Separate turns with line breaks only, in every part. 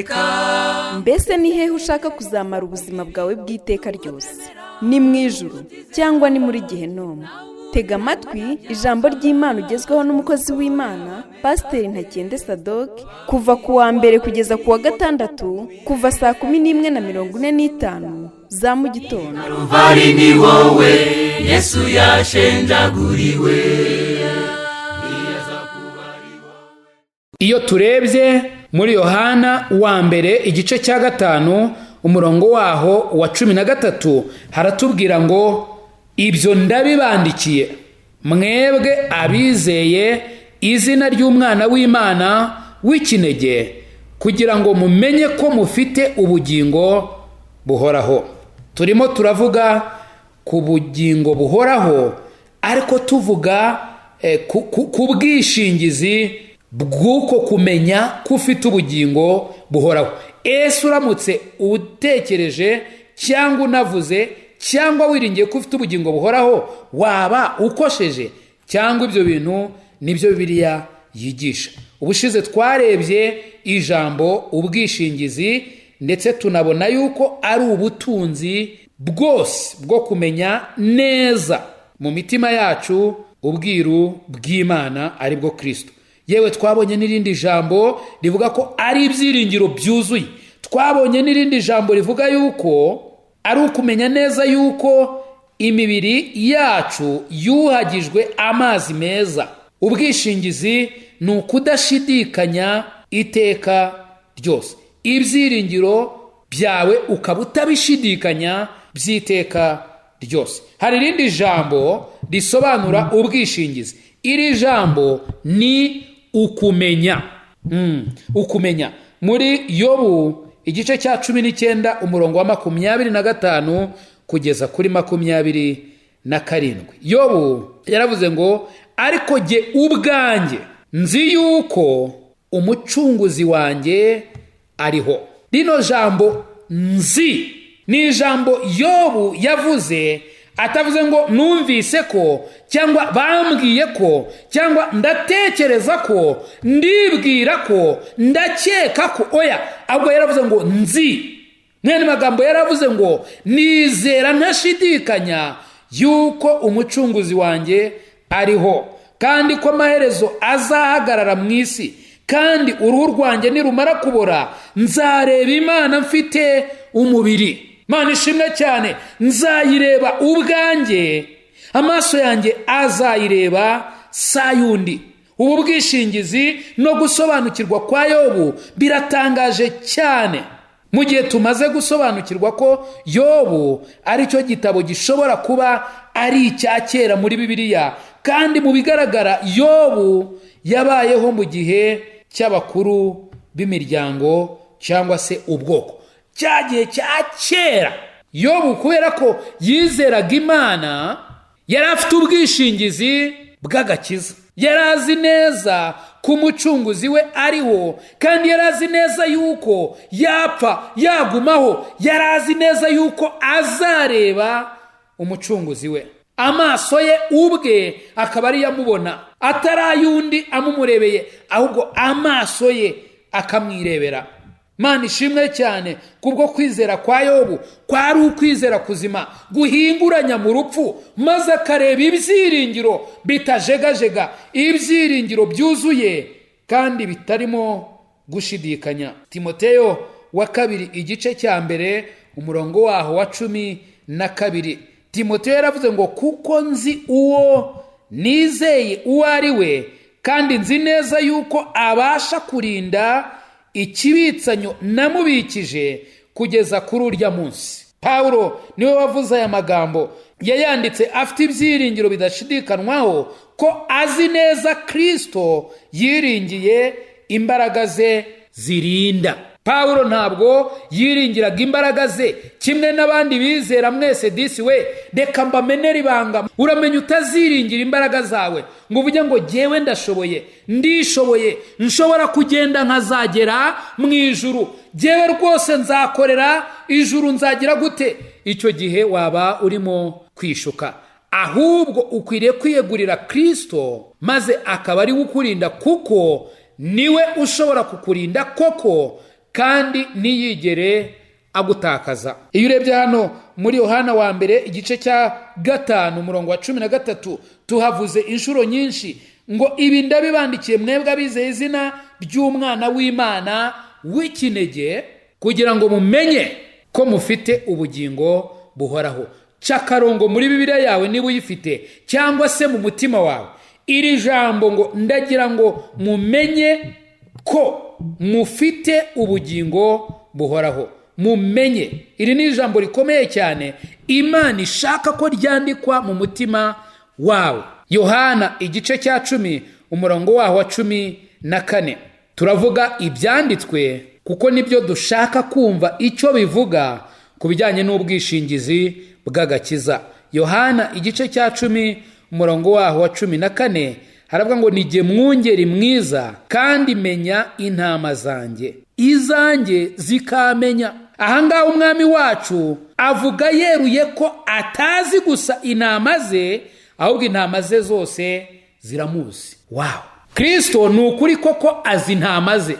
iteka.
Mbese ni hehe ushaka kuzamara ubuzima bwawe bw'iteka ryose? Ni mu ijuru cyangwa ni muri Gehinomu? Tega amatwi ijambo ry'Imana ugezweho n'umukozi w'Imana Pasiteri Ntakende Sadoki kuva ku wa mbere kugeza ku wa gatandatu kuva saa 11:45 za mu gitondo.
Calvary ni wowe Yesu yashenjaguriwe.
Iyo turebye muri Yohana wa mbere igice cya 5 umurongo waho wa 13 haratubwira ngo ibyo ndabibandikiye mwebwe abizeye izina ry'umwana w'Imana w'ikinege kugira ngo mumenye ko mufite ubugingo buhoraho. Turimo turavuga ku bugingo buhoraho ariko tuvuga ku bwishingizi bw'uko kumenya ko ufite ubugingo buhoraho. Yesu uramutse utekereje cyangwa unavuze cyangwa wiringiye ko ufite ubugingo buhoraho waba ukosheje cyangwa ibyo bintu nibyo Bibiliya yigisha. Ubushize twarebye ijambo ubwishingizi ndetse tunabona yuko ari ubutunzi bwose bwo kumenya neza mu mitima yacu ubwiru bw'Imana ari bwo Kristo. Yewe twabonye n'irindi jambo rivuga ko ari ibyiringiro byuzuye. Twabonye n'irindi jambo rivuga yuko ari ukumenya neza yuko imibiri yacu yuhagijwe amazi meza. Ubwishingizi ni ukudashidikanya iteka ryose. Ibyiringiro byawe ukaba utabishidikanya by'iteka ryose. Hari irindi jambo risobanura ubwishingizi. Iri jambo ni ukumenya. Ukumenya. Muri Yobu igice cya 19 umurongo wa 25 kugeza kuri 27. Yobu yaravuze ngo ariko jye ubwanjye nzi yuko umucunguzi wanjye ariho. Rino jambo nzi ni ijambo Yobu yavuze atavuze ngo numvise ko cyangwa bambwiye ko cyangwa ndatekereza ko ndibwira ko ndakeka ko oya, ahubwo yaravuze ngo nzi. Mwene magambo yaravuze ngo nizera ntashidikanya yuko umucunguzi wanjye ariho kandi ko amaherezo azahagarara mu isi kandi uruhu rwanjye nirumara kubora nzareba Imana mfite umubiri. Mana ishimwe cyane, nzayireba ubwanjye, amaso yanjye azayireba sayundi. Ubu bwishingizi no gusobanukirwa kwa Yobu biratangaje cyane. Mu gihe tumaze gusobanukirwa ko Yobu ari cyo gitabo gishobora kuba ari icya kera muri Bibiliya, kandi mu bigaragara Yobu yabayeho mu gihe cy'abakuru b'imiryango cyangwa se ubwoko. Cyagiye cya kera. Yobu kubera ko yizeraga Imana yari afite ubwishingizi bw'agakiza. Yari azi neza ko umucunguzi we ariho kandi yari azi neza yuko yapfa yagumaho. Yari azi neza yuko azareba umucunguzi we. Amaso ye ubwe akaba ari yamubona atarayundi amumurebeye, ahubwo amaso ye akamwirebera. Mana ishimwe cyane kubwo kwizera kwa Yobu kwari ukwizera kuzima guhinguranya mu rupfu, maze akareba ibyiringiro bitajegajega, ibyiringiro byuzuye kandi bitarimo gushidikanya. Timoteyo wa 2 igice cya 1 umurongo waho wa 12. Timoteyo yaravuze ngo kuko nzi uwo nizeye uwo ari we kandi nzi neza yuko abasha kurinda ikibitsanyo namubikije kugeza kuri urya munsi. Paulo niwe wavuze aya magambo, yayanditse afite ibyiringiro bidashidikanwaho ko azi neza Kristo yiringiye imbaraga ze zirinda. Paulo ntabwo yiringiraga imbaraga ze kimwe n'abandi bizera mwese disi we. Reka mbamenera ibanga, uramenya utaziringira imbaraga zawe ngo uvuge ngo jyewe ndashoboye, ndishoboye, nshobora kugenda nkazagera mu ijuru, jyewe rwose nzakorera ijuru, nzagira gute. Icyo gihe waba urimo kwishuka. Ahubwo ukwiriye kwiyegurira Kristo maze akaba ari ukurinda, kuko niwe ushobora kukurinda koko kandi ntiyigere agutakaza. Iyo urebye hano muri Yohana wa mbere igice cya 5 umurongo wa 13 tuhavuze inshuro nyinshi ngo ibi ndabibandikiye mwebwe abizeye izina ry'umwana w'Imana w'ikinege kugira ngo mumenye ko mufite ubugingo buhoraho. Cakarongo muri Bibiliya yawe niba uyifite cyangwa se mu mutima wawe, iri jambo ngo ndagira ngo mumenye ko mufite ubugingo buhoraho. Mumenye, iri ni ijambo rikomeye cyane Imana ishaka ko ryandikwa mu mutima wawe. Yohana igice cya 10 umurongo waho wa 14. Turavuga ibyanditswe kuko nibyo dushaka kumva icyo bivuga ku bijyanye n'ubwishingizi bw'agakiza. Yohana igice cya 10 umurongo waho wa 14 haravuga ngo nijye mwungeri mwiza kandi menya intama zanjye, izanjye zikamenya. Ahangaha umwami wacu avuga yeruye ko atazi gusa intama ze, ahubwo intama ze zose ziramuzi. Wow! Kristo ni ukuri koko azi intama ze,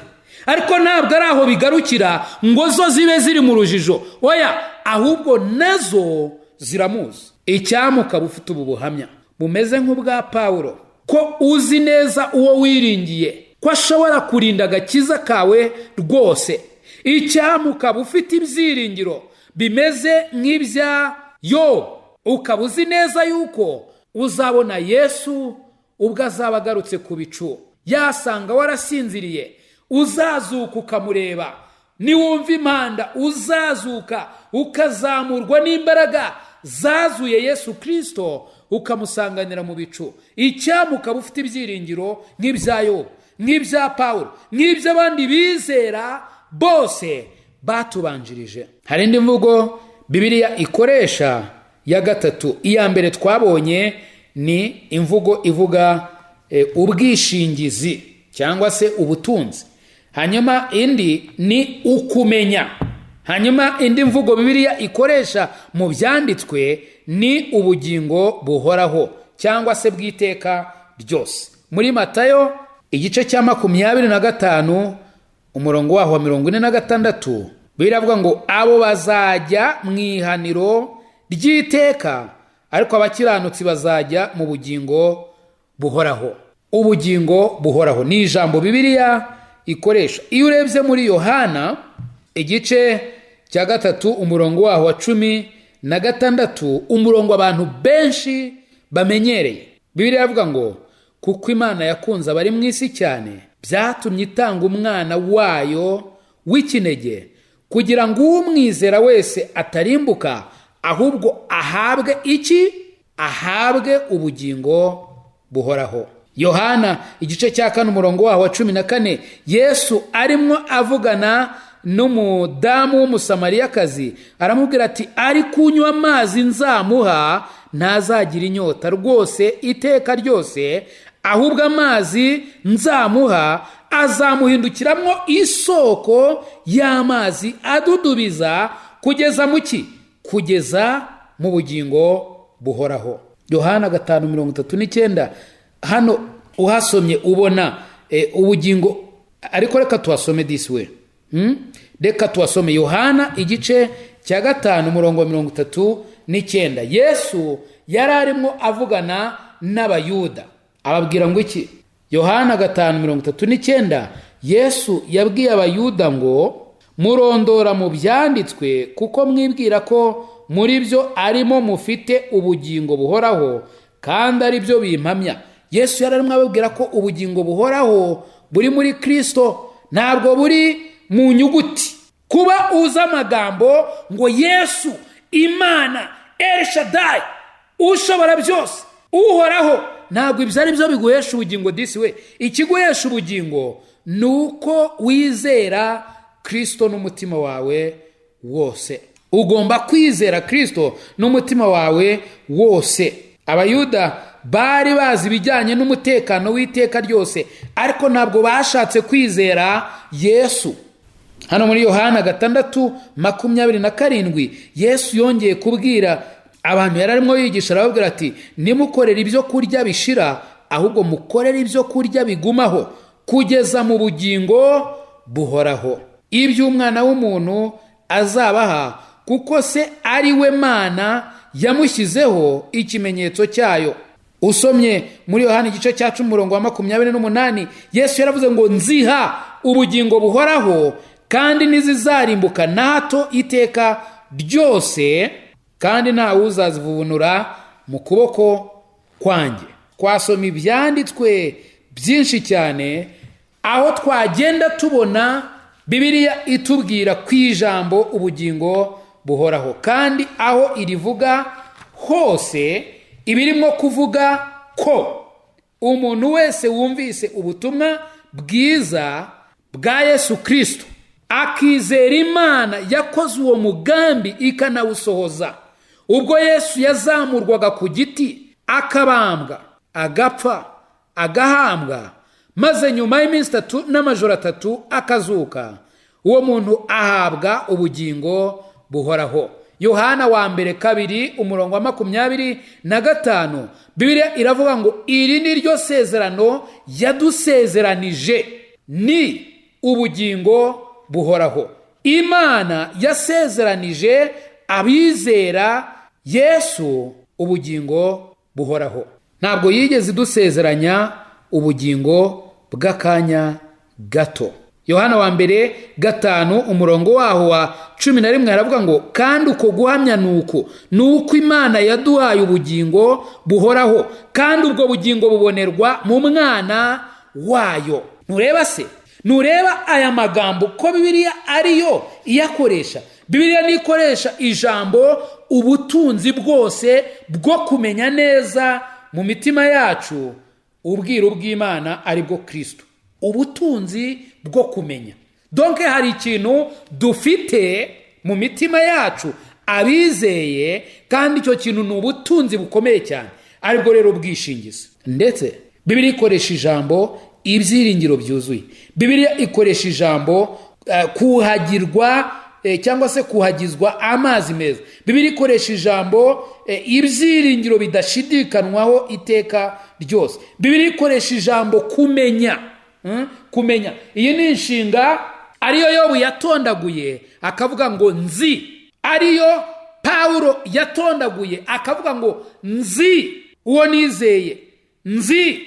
ariko ntabwo ari aho bigarukira ngo zo zibe ziri mu rujijo. Oya, ahubwo nazo ziramuzi. Icyamuka bufite ubu buhamya bumeze nk'ubwa Pawulo, ko uzi neza uwo wiringiye ko ashobora kurinda agakiza kawe rwose. Icyamuka bufite ibyiringiro bimeze nk'ibya Yobu, ukaba uzi neza yuko uzabona Yesu ubwo azaba agarutse ku bicu. Yasanga warasinziriye, uzazuka ukamureba. Niwumva impanda uzazuka ukazamurwa n'imbaraga zazuye Yesu Kristo, ukamusanganira mu bicu. Icyamuka bufite ibyiringiro nk'ibya Yobu, nk'ibya Pawulo, nk'iby'abandi bizera bose batubanjirije. Hari indi mvugo Bibiliya ikoresha ya 3. Iya mbere twabonye ni imvugo ivuga ubwishingizi cyangwa se ubutunzi. Hanyuma indi ni ukumenya. Hanyuma indi mvugo Bibiliya ikoresha mu byanditswe ni ubugingo buhoraho cyangwa se bw'iteka ryose. Muri Matayo igice cya 25 umurongo waho wa 46 biravuga ngo abo bazajya mu ihaniro ry'iteka, ariko abakiranutsi bazajya mu bugingo buhoraho. Ubugingo buhoraho ni ijambo Bibiliya ikoresha. Iyo urebye muri Yohana igice cya 3 umurongo waho wa 16 umurongo abantu benshi bamenyereye, Bibiliya yavuga ngo kuko Imana yakunze abari mu isi cyane byatumye itanga umwana wayo w'ikinege kugira ngo umwizera wese atarimbuka, ahubwo ahabwe iki? Ahabwe ubugingo buhoraho. Yohana igice cya 4 umurongo waho wa 14 Yesu arimo avugana n'umudamu w'umusamariyakazi, aramubwira ati ari kunywa amazi nzamuha ntazagira inyota rwose iteka ryose, ahubwo amazi nzamuha azamuhindukiramwo isoko y'amazi adudubiza kugeza mu ki? Kugeza mu bugingo buhoraho. Yohana 5:39 hano uhasomye ubona ubugingo, ariko reka tuhasome this way. Reka tuhasome Yohana igice cya 5 umurongo wa 39. Yesu yari arimo avugana n'abayuda, ababwira ngo iki? Yohana 5:39 Yesu yabwiye abayuda ngo murondora mu byanditswe kuko mwibwira ko muri byo arimo mufite ubugingo buhoraho, kandi ari byo bimpamya. Yesu yari arimo ababwira ko ubugingo buhoraho buri muri Kristo, ntabwo buri mu nyuguti. Kuba uza amagambo ngo Yesu, Imana, El Shaddai, ushobora byose, uhoraho, ntabwo ibyo ari byo biguhesha ubugingo this way. Ikiguhesha ubugingo nuko wizera Kristo n'umutima wawe wose. Ugomba kwizera Kristo n'umutima wawe wose. Abayuda bari bazi ibijyanye n'umutekano w'iteka ryose, ariko ntabwo bashatse kwizera Yesu. Hano muri Yohana 6:27 Yesu yongeye kubwira abantu yari arimo yigisha, arababwira ati nimukorera ibyo kurya bishira, ahubwo mukorera ibyo kurya bigumaho kugeza mu bugingo buhoraho. ibyo umwana w'umuntu azabaha, kuko se ari we Mana yamushyizeho ikimenyetso cyayo. Usomye muri Yohana igice cya 10:28, Yesu yaravuze ngo nziha ubugingo buhoraho kandi ntizizarimbuka na hato iteka ryose, kandi ntawe uzazivubunura mu kuboko kwanjye. Twasoma ibyanditswe byinshi cyane aho twagenda tubona Bibiliya itubwira ku ijambo ubugingo buhoraho, kandi aho irivuga hose ibirimo kuvuga ko umuntu wese wumvise ubutumwa bwiza bwa Yesu Kristo akizera Imana yakoze uwo mugambi ikanawusohoza, ubwo Yesu yazamurwaga ku giti akabambwa, agapfa, agahambwa, maze nyuma y'iminsi 3 n'amajoro 3 akazuka, uwo muntu ahabwa ubugingo buhoraho. Yohana wa mbere 2:25, Bibiliya iravuga ngo iri ni ryo sezerano yadusezeranije, ni ubugingo buhoraho. Imana yasezeranije abizera Yesu ubugingo buhoraho. Ntabwo yigeze idusezeranya ubugingo bw'akanya gato. Yohana wa mbere 5:11 haravuga ngo kandi uko guhamya nuko Imana yaduhaye ubugingo buhoraho, kandi ubwo bugingo bubonerwa mu mwana wayo. Nureba aya magambo ko Bibiliya ariyo iyakoresha. Bibiliya nikoresha ijambo ubutunzi bwose bwo kumenya neza mu mitima yacu ubwiru bw'Imana ari bwo Kristo. Ubutunzi bwo kumenya. Donc hari ikintu dufite mu mitima yacu abizeye, kandi icyo kintu ni ubutunzi bukomeye cyane, ari bwo rero ubwishingizi. Ndetse Bibiliya ikoresha ijambo ibyiringiro byuzuye. Bibiliya ikoresha ijambo kuhagirwa cyangwa se kuhagizwa amazi meza. Bibiliya ikoresha ijambo ibyiringiro bidashidikanwaho iteka ryose. Bibiliya ikoresha ijambo kumenya. Kumenya. Iyi ni inshinga ariyo Yobu yatondaguye akavuga ngo nzi, ariyo Paulo yatondaguye akavuga ngo nzi uwo nizeye, nzi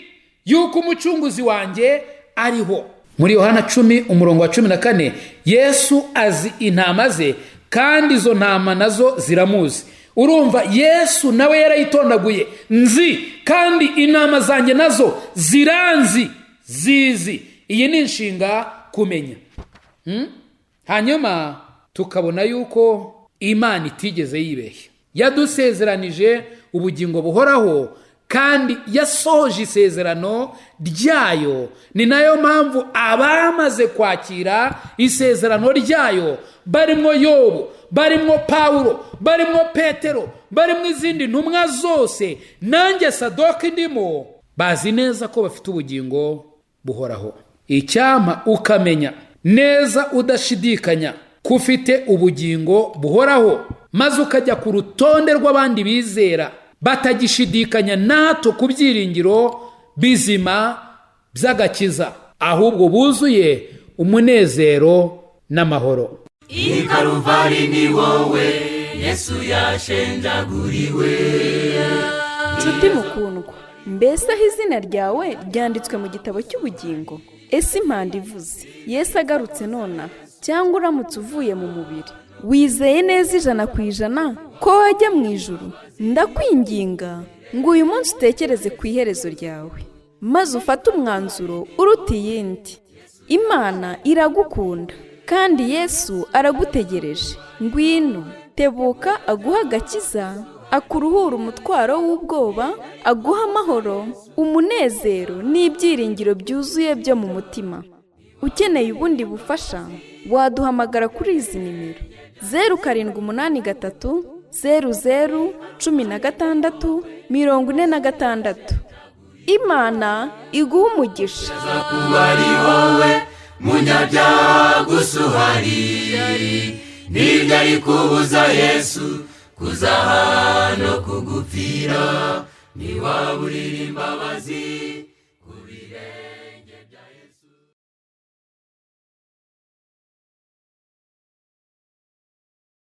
yuko umucunguzi wanjye ariho. Muri Yohana 10:14, Yesu azi intama ze kandi izo ntama nazo ziramuzi. Urumva Yesu nawe yarayitondaguye, nzi kandi intama zanjye nazo ziranzi, zizi. Iyi ni inshinga kumenya. Hanyuma tukabona yuko Imana itigeze yibeshya. Yadusezeranije ubugingo buhoraho kandi yasohoje isezerano ryayo. Ni nayo mpamvu abamaze kwakira isezerano ryayo barimo Yobu, barimo Paulo, barimo Petero, barimo izindi ntumwa zose, nanjye Sadoki ndimo, bazi neza ko bafite ubugingo buhoraho. Icyama ukamenya neza udashidikanya ko ufite ubugingo buhoraho, maze ukajya ku rutonde rw'abandi bizera batagishidikanya nato ku byiringiro bizima by'agakiza, ahubwo buzuye umunezero n'amahoro.
I Calvary ni wowe Yesu yashenjaguriwe.
Nshuti mukundwa, mbese aho izina ryawe ryanditswe mu gitabo cy'ubugingo? Ese impanda ivuze Yesu agarutse nona, cyangwa uramutse uvuye mu mubiri, wizeye neza 100% ko wajya mu ijuru? Ndakwinginga ngo uyu munsi utekereze ku iherezo ryawe, maze ufate umwanzuro uruta iyindi. Imana iragukunda kandi Yesu aragutegereje. Ngwino, tebuka aguha agakiza, akuruhura umutwaro w'ubwoba, aguha amahoro, umunezero n'ibyiringiro byuzuye byo mu mutima. Ukeneye ubundi bufasha, waduhamagara kuri izi nimero: 0783 00 16 46. Imana iguha umugisha.
Kuba ari wowe munyabyaha gusa uhari, ntibyari kubuza Yesu kuza hano kugupfira, niwaburira imbabazi.